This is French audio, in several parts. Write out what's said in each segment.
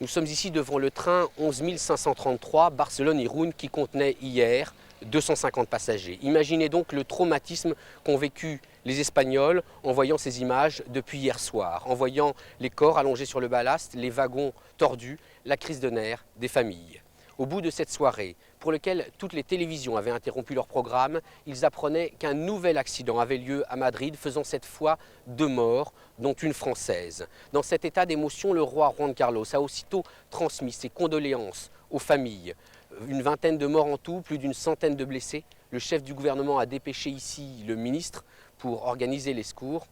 Nous sommes ici devant le train 11 533 Barcelone-Irún qui contenait hier 250 passagers. Imaginez donc le traumatisme qu'ont vécu les Espagnols en voyant ces images depuis hier soir, en voyant les corps allongés sur le ballast, les wagons tordus, la crise de nerfs des familles. Au bout de cette soirée, pour laquelle toutes les télévisions avaient interrompu leur programme, ils apprenaient qu'un nouvel accident avait lieu à Madrid, faisant cette fois 2 morts, dont une française. Dans cet état d'émotion, le roi Juan Carlos a aussitôt transmis ses condoléances aux familles. Une vingtaine de morts en tout, plus d'une centaine de blessés. Le chef du gouvernement a dépêché ici le ministre pour organiser les secours.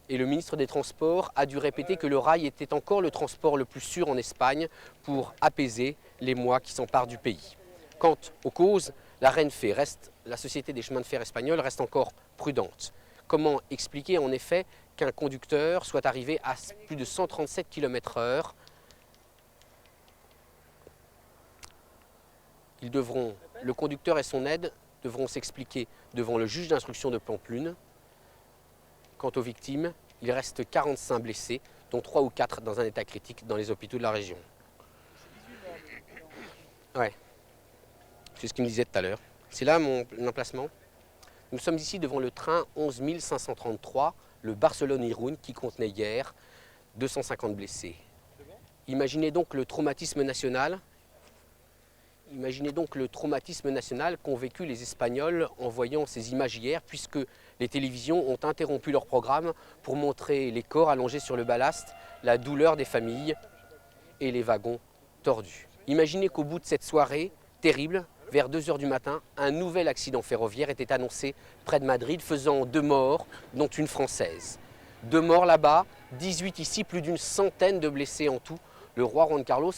Et le ministre des Transports a dû répéter que le rail était encore le transport le plus sûr en Espagne pour apaiser les mois qui s'emparent du pays. Quant aux causes, la Renfe la Société des chemins de fer espagnole, reste encore prudente. Comment expliquer en effet qu'un conducteur soit arrivé à plus de 137 km/h? Le conducteur et son aide devront s'expliquer devant le juge d'instruction de Pamplune. Quant aux victimes, il reste 45 blessés, dont 3 ou 4 dans un état critique dans les hôpitaux de la région. Ouais, c'est ce qu'il me disait tout à l'heure. C'est là mon emplacement. Nous sommes ici devant le train 11 533, le Barcelone-Irún, qui contenait hier 250 blessés. Imaginez donc le traumatisme national. Imaginez donc le traumatisme national qu'ont vécu les Espagnols en voyant ces images hier, puisque les télévisions ont interrompu leur programme pour montrer les corps allongés sur le ballast, la douleur des familles et les wagons tordus. Imaginez qu'au bout de cette soirée terrible, vers 2 h du matin, un nouvel accident ferroviaire était annoncé près de Madrid, faisant 2 morts, dont une française. 2 morts là-bas, 18 ici, plus d'une centaine de blessés en tout. Le roi Juan Carlos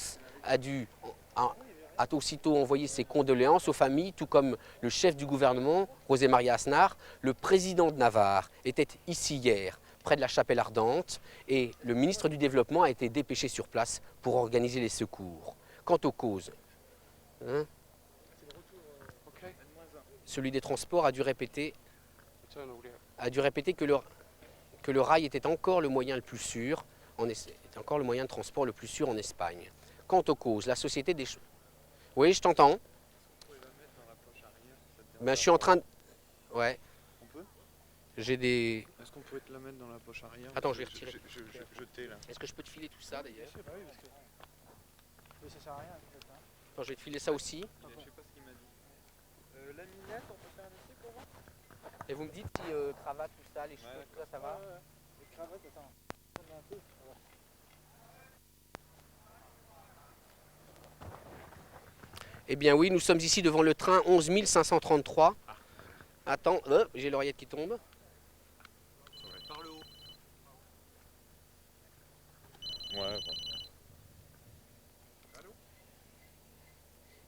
a aussitôt envoyé ses condoléances aux familles, tout comme le chef du gouvernement, José María Aznar. Le président de Navarre était ici hier, près de la Chapelle Ardente, et le ministre du Développement a été dépêché sur place pour organiser les secours. Quant aux causes, celui des Transports a dû répéter que le rail était encore le moyen le plus sûr, était encore le moyen de transport le plus sûr en Espagne. Quant aux causes, la société des... Oui, je t'entends. Ben, je suis en train de... Ouais. On peut? J'ai des... Est-ce qu'on peut te la mettre dans la poche arrière? Attends, je vais retirer. Jeter là. Est-ce que je peux te filer tout ça d'ailleurs? Bah oui, parce que... Mais ça sert à rien en fait. Hein. Attends, je vais te filer ça aussi. Je sais pas ce qu'il m'a dit. La minette, on peut faire un essai pour voir? Et vous me dites si cravate, tout ça, les cheveux, tout ça, ça va? Les cravates, attends. On met un peu. Voilà. Eh bien oui, nous sommes ici devant le train 11 533. Attends, j'ai l'oreillette qui tombe. Ça va être par le haut. Ouais, bon.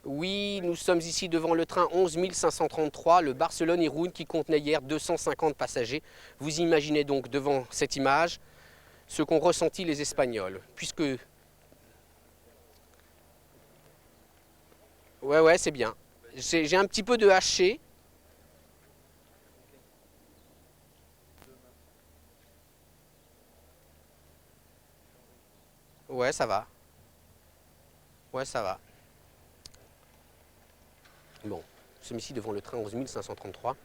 Oui, nous sommes ici devant le train 11 533, le Barcelone-Irún, qui contenait hier 250 passagers. Vous imaginez donc devant cette image ce qu'ont ressenti les Espagnols, puisque... Ouais, c'est bien. J'ai un petit peu de haché. Ouais, ça va. Ouais, ça va. Bon, nous sommes ici devant le train 11 533.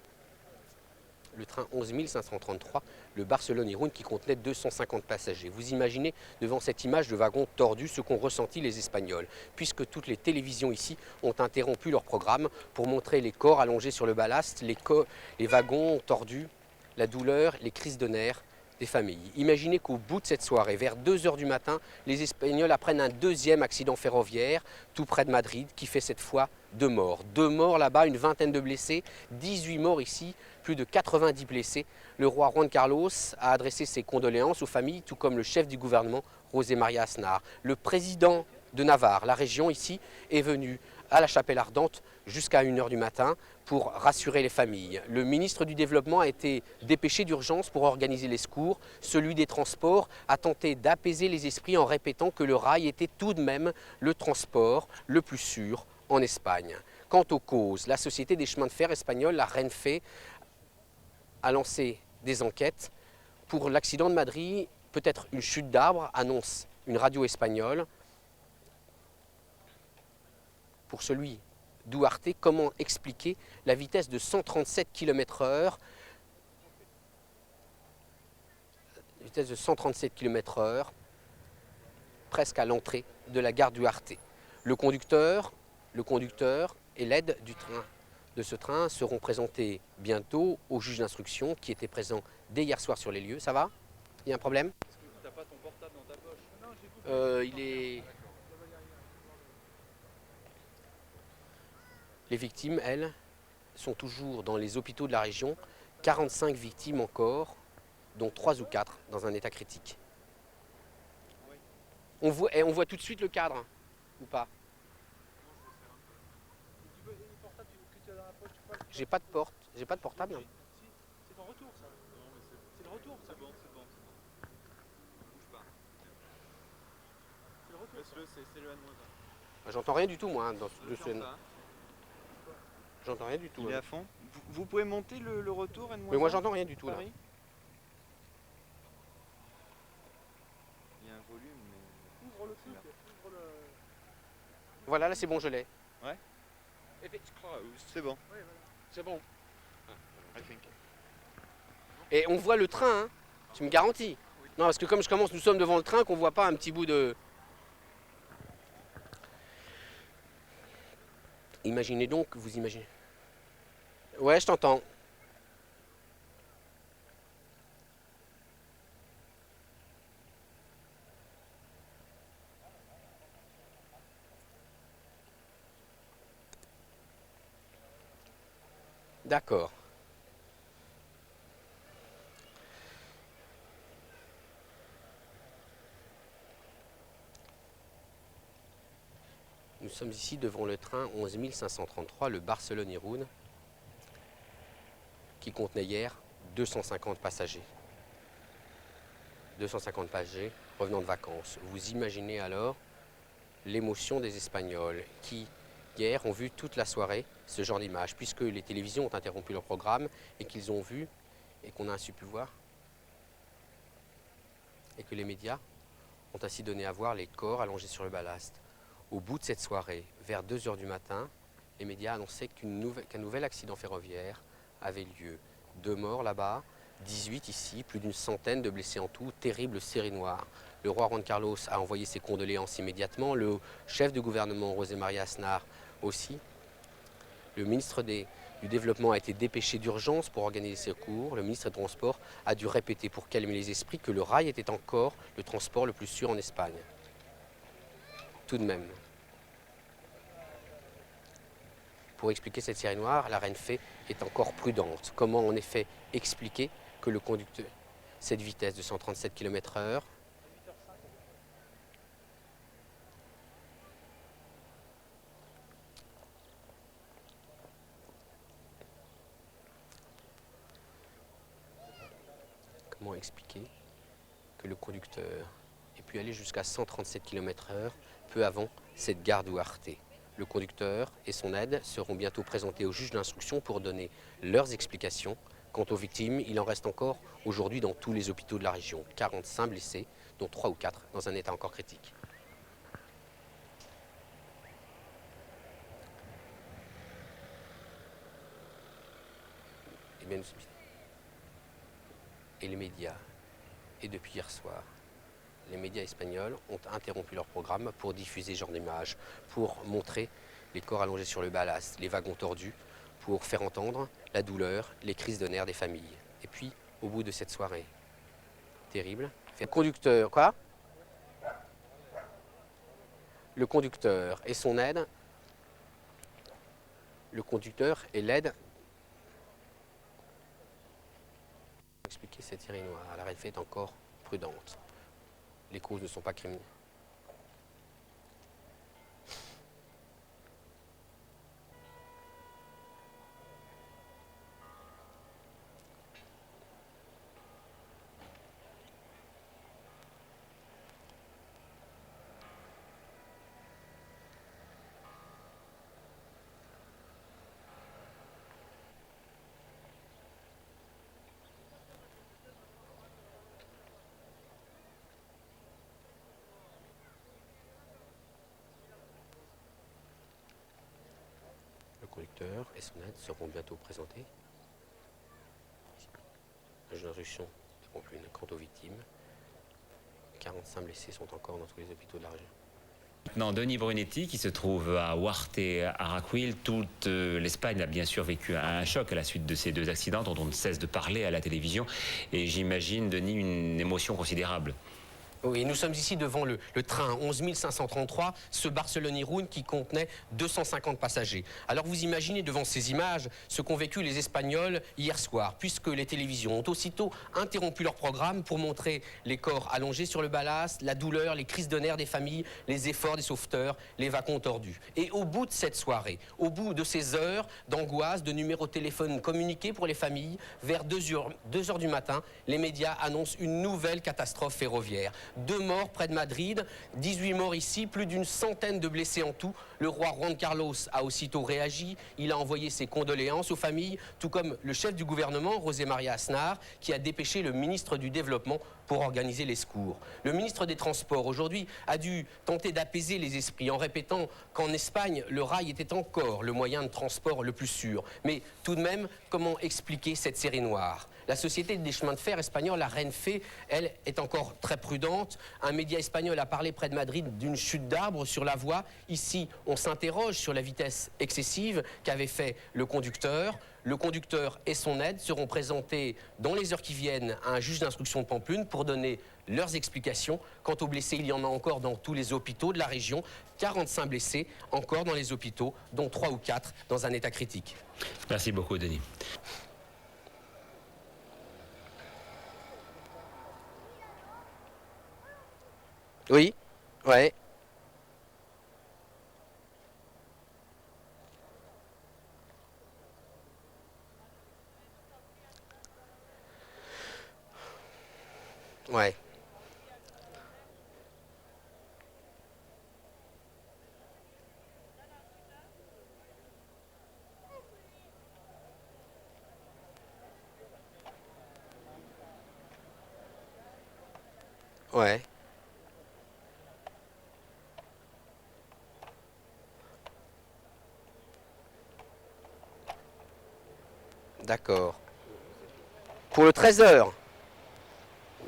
Le train 11 533, le Barcelone-Irún, qui contenait 250 passagers. Vous imaginez devant cette image de wagon tordu ce qu'ont ressenti les Espagnols, puisque toutes les télévisions ici ont interrompu leur programme pour montrer les corps allongés sur le ballast, les wagons tordus, la douleur, les crises de nerfs des familles. Imaginez qu'au bout de cette soirée, vers 2 h du matin, les Espagnols apprennent un deuxième accident ferroviaire tout près de Madrid qui fait cette fois 2 morts. 2 morts là-bas, une vingtaine de blessés, 18 morts ici, plus de 90 blessés. Le roi Juan Carlos a adressé ses condoléances aux familles, tout comme le chef du gouvernement, José María Aznar. Le président de Navarre, la région ici, est venu à la Chapelle Ardente jusqu'à 1 h du matin pour rassurer les familles. Le ministre du Développement a été dépêché d'urgence pour organiser les secours. Celui des Transports a tenté d'apaiser les esprits en répétant que le rail était tout de même le transport le plus sûr en Espagne. Quant aux causes, la Société des chemins de fer espagnole, la Renfe, a lancé des enquêtes pour l'accident de Madrid peut-être une chute d'arbre, annonce une radio espagnole. Pour celui d'Uarte, comment expliquer la vitesse de 137 km/h, vitesse de 137 km/h, presque à l'entrée de la gare d'Uarte. Le conducteur et l'aide du train de ce train seront présentés bientôt au juge d'instruction qui était présent dès hier soir sur les lieux. Ça va? Il y a un problème? T'as pas ton portable dans ta poche? Non, j'ai Il est... Les victimes, elles, sont toujours dans les hôpitaux de la région. 45 victimes encore, dont 3 ou 4 dans un état critique. On voit tout de suite le cadre, hein, ou pas? J'ai pas de porte, j'ai pas de portable. Si, c'est ton retour ça. C'est le retour ça. C'est bon. Bouge pas. C'est le retour. Laisse-le, c'est le N-1. J'entends rien du tout moi dans Le ce... ça. J'entends rien du tout. Il est à fond. Vous pouvez monter le retour N-1? Mais moi j'entends rien du tout là. Paris. Il y a un volume mais... Ouvre le truc, ouvre le... Voilà, là c'est bon, je l'ai. Ouais. C'est bon. Oui, voilà. C'est bon. I think. Et on voit le train, hein. Tu me garantis? Non, parce que comme nous sommes devant le train, qu'on voit pas un petit bout de... Imaginez donc, vous imaginez... Ouais, je t'entends. D'accord. Nous sommes ici devant le train 11 533, le Barcelone-Irún, qui contenait hier 250 passagers. 250 passagers revenant de vacances. Vous imaginez alors l'émotion des Espagnols qui, hier, ont vu toute la soirée ce genre d'image, puisque les télévisions ont interrompu leur programme et qu'ils ont vu, et qu'on a ainsi pu voir, et que les médias ont ainsi donné à voir les corps allongés sur le ballast. Au bout de cette soirée, vers 2 h du matin, les médias annonçaient qu'un nouvel accident ferroviaire avait lieu. 2 morts là-bas, 18 ici, plus d'une centaine de blessés en tout, terrible série noire. Le roi Juan Carlos a envoyé ses condoléances immédiatement, le chef de gouvernement José María Aznar aussi. Le ministre du Développement a été dépêché d'urgence pour organiser ces cours. Le ministre des Transports a dû répéter pour calmer les esprits que le rail était encore le transport le plus sûr en Espagne. Tout de même. Pour expliquer cette série noire, la reine Fée est encore prudente. Comment en effet expliquer que le conducteur, cette vitesse de 137 km/h, comment expliquer que le conducteur ait pu aller jusqu'à 137 km/h peu avant cette gare d'Uarte? Le conducteur et son aide seront bientôt présentés au juge d'instruction pour donner leurs explications. Quant aux victimes, il en reste encore aujourd'hui dans tous les hôpitaux de la région. 45 blessés, dont 3 ou 4 dans un état encore critique. Et les médias, et depuis hier soir, les médias espagnols ont interrompu leur programme pour diffuser ce genre d'images, pour montrer les corps allongés sur le ballast, les wagons tordus, pour faire entendre la douleur, les crises de nerfs des familles. Et puis, au bout de cette soirée terrible, le conducteur, quoi? Le conducteur et son aide, le conducteur et l'aide. Expliquer cette série noire, la reine Fée est encore prudente. Les causes ne sont pas criminelles. conducteur et son aide seront bientôt présentés. L'injonction de Pamplune quant aux victimes. 45 blessés sont encore dans tous les hôpitaux de la région. Maintenant, Denis Brunetti, qui se trouve à Huarte et Araquil, toute l'Espagne a bien sûr vécu un choc à la suite de ces deux accidents dont on ne cesse de parler à la télévision. Et j'imagine, Denis, une émotion considérable. Oui, nous sommes ici devant le train 11 533, ce Barcelone-Irún qui contenait 250 passagers. Alors vous imaginez devant ces images ce qu'ont vécu les Espagnols hier soir, puisque les télévisions ont aussitôt interrompu leur programme pour montrer les corps allongés sur le ballast, la douleur, les crises de nerfs des familles, les efforts des sauveteurs, les wagons tordus. Et au bout de cette soirée, au bout de ces heures d'angoisse, de numéros de téléphone communiqués pour les familles, vers 2 heures du matin, les médias annoncent une nouvelle catastrophe ferroviaire. 2 morts près de Madrid, 18 morts ici, plus d'une centaine de blessés en tout. Le roi Juan Carlos a aussitôt réagi. Il a envoyé ses condoléances aux familles, tout comme le chef du gouvernement, José María Aznar, qui a dépêché le ministre du Développement pour organiser les secours. Le ministre des Transports, aujourd'hui, a dû tenter d'apaiser les esprits en répétant qu'en Espagne, le rail était encore le moyen de transport le plus sûr. Mais tout de même, comment expliquer cette série noire ? La société des chemins de fer espagnole, la Renfe, elle, est encore très prudente. Un média espagnol a parlé près de Madrid d'une chute d'arbres sur la voie. Ici, on s'interroge sur la vitesse excessive qu'avait fait le conducteur. Le conducteur et son aide seront présentés dans les heures qui viennent à un juge d'instruction de Pamplune pour donner leurs explications. Quant aux blessés, il y en a encore dans tous les hôpitaux de la région. 45 blessés encore dans les hôpitaux, dont 3 ou 4 dans un état critique. Merci beaucoup, Denis. Oui, ouais. Ouais. Ouais. D'accord. Pour le 13h.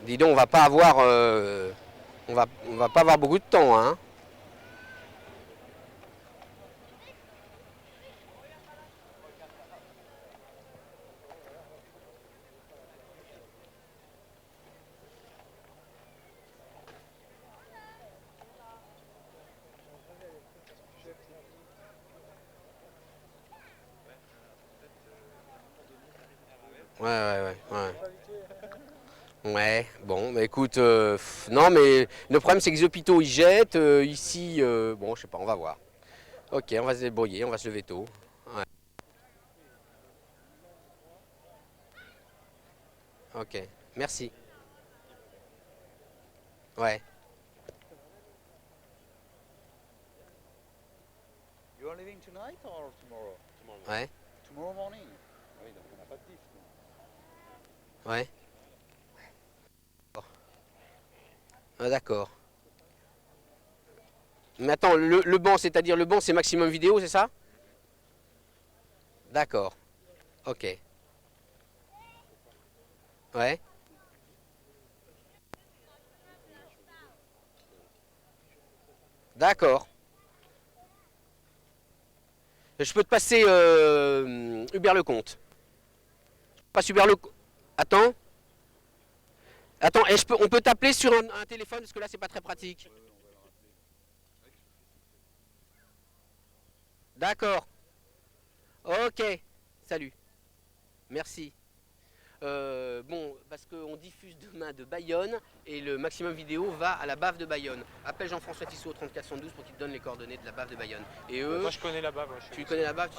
Dis donc, on va pas avoir, on va pas avoir beaucoup de temps, hein. Ouais. Ouais, bon, bah écoute, non, mais le problème c'est que les hôpitaux ils jettent, ici, bon, je sais pas, on va voir. Ok, on va se débrouiller, on va se lever tôt. Ouais. Ok, merci. Ouais. You are leaving tonight or tomorrow? Ouais, Tomorrow morning. Oui, donc on n'a pas de diff. nous. ouais. Ah, d'accord. Mais attends, le banc, c'est-à-dire le banc, c'est maximum vidéo, c'est ça? D'accord. Ok. Ouais. D'accord. Je peux te passer Hubert Lecomte. Passe Hubert Lecomte. Attends. Attends, et on peut t'appeler sur un téléphone parce que là c'est pas très pratique. D'accord. Ok. Salut. Merci. Bon, parce qu'on diffuse demain de Bayonne et le maximum vidéo va à la bave de Bayonne. Appelle Jean-François Tissot au 3412 pour qu'il te donne les coordonnées de la bave de Bayonne. Et eux, Moi je connais là-bas. tu connais la bave?